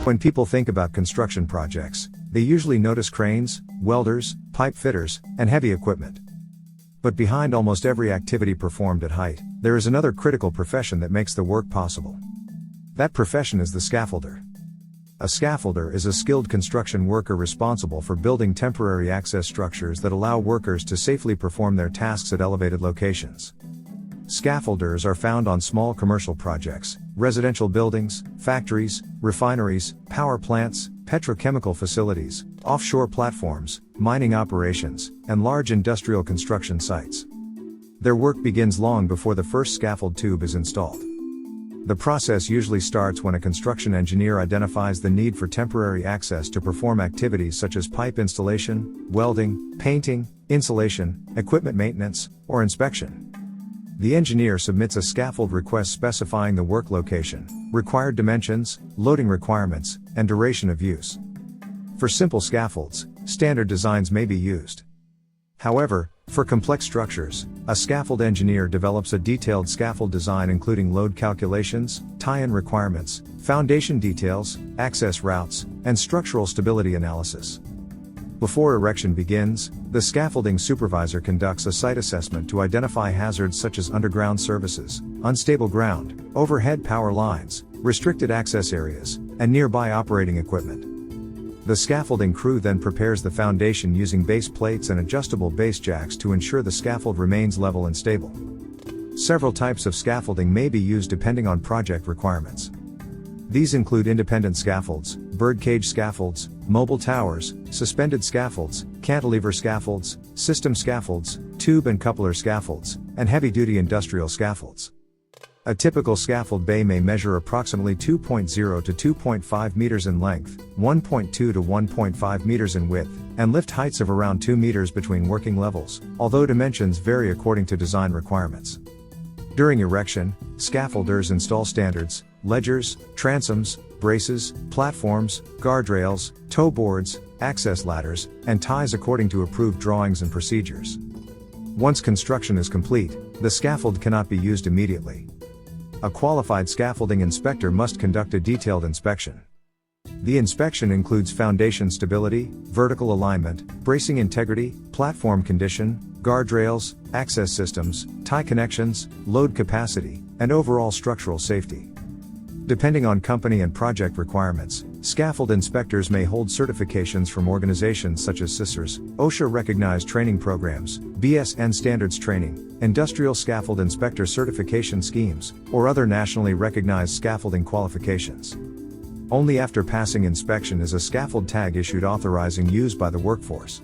When people think about construction projects, they usually notice cranes, welders, pipe fitters, and heavy equipment. But behind almost every activity performed at height, there is another critical profession that makes the work possible. That profession is the scaffolder. A scaffolder is a skilled construction worker responsible for building temporary access structures that allow workers to safely perform their tasks at elevated locations. Scaffolders are found on small commercial projects, residential buildings, factories, refineries, power plants, petrochemical facilities, offshore platforms, mining operations, and large industrial construction sites. Their work begins long before the first scaffold tube is installed. The process usually starts when a construction engineer identifies the need for temporary access to perform activities such as pipe installation, welding, painting, insulation, equipment maintenance, or inspection. The engineer submits a scaffold request specifying the work location, required dimensions, loading requirements, and duration of use. For simple scaffolds, standard designs may be used. However, for complex structures, a scaffold engineer develops a detailed scaffold design including load calculations, tie-in requirements, foundation details, access routes, and structural stability analysis. Before erection begins, the scaffolding supervisor conducts a site assessment to identify hazards such as underground services, unstable ground, overhead power lines, restricted access areas, and nearby operating equipment. The scaffolding crew then prepares the foundation using base plates and adjustable base jacks to ensure the scaffold remains level and stable. Several types of scaffolding may be used depending on project requirements. These include independent scaffolds, birdcage scaffolds, mobile towers, suspended scaffolds, cantilever scaffolds, system scaffolds, tube and coupler scaffolds, and heavy-duty industrial scaffolds. A typical scaffold bay may measure approximately 2.0 to 2.5 meters in length, 1.2 to 1.5 meters in width, and lift heights of around 2 meters between working levels, although dimensions vary according to design requirements. During erection, scaffolders install standards, ledgers, transoms, braces, platforms, guardrails, toe boards, access ladders, and ties according to approved drawings and procedures. Once construction is complete, the scaffold cannot be used immediately. A qualified scaffolding inspector must conduct a detailed inspection. The inspection includes foundation stability, vertical alignment, bracing integrity, platform condition, guardrails, access systems, tie connections, load capacity, and overall structural safety. Depending on company and project requirements, scaffold inspectors may hold certifications from organizations such as CISRS, OSHA-recognized training programs, BSN standards training, industrial scaffold inspector certification schemes, or other nationally recognized scaffolding qualifications. Only after passing inspection is a scaffold tag issued authorizing use by the workforce.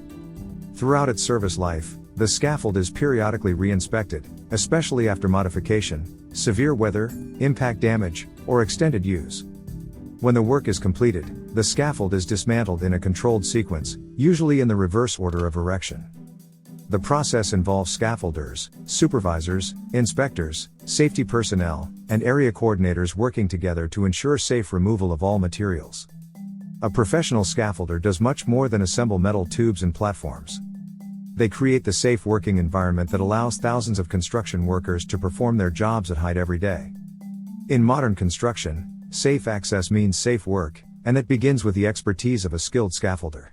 Throughout its service life, the scaffold is periodically re-inspected, especially after modification, severe weather, impact damage, or extended use. When the work is completed, the scaffold is dismantled in a controlled sequence, usually in the reverse order of erection. The process involves scaffolders, supervisors, inspectors, safety personnel, and area coordinators working together to ensure safe removal of all materials. A professional scaffolder does much more than assemble metal tubes and platforms. They create the safe working environment that allows thousands of construction workers to perform their jobs at height every day. In modern construction, safe access means safe work, and it begins with the expertise of a skilled scaffolder.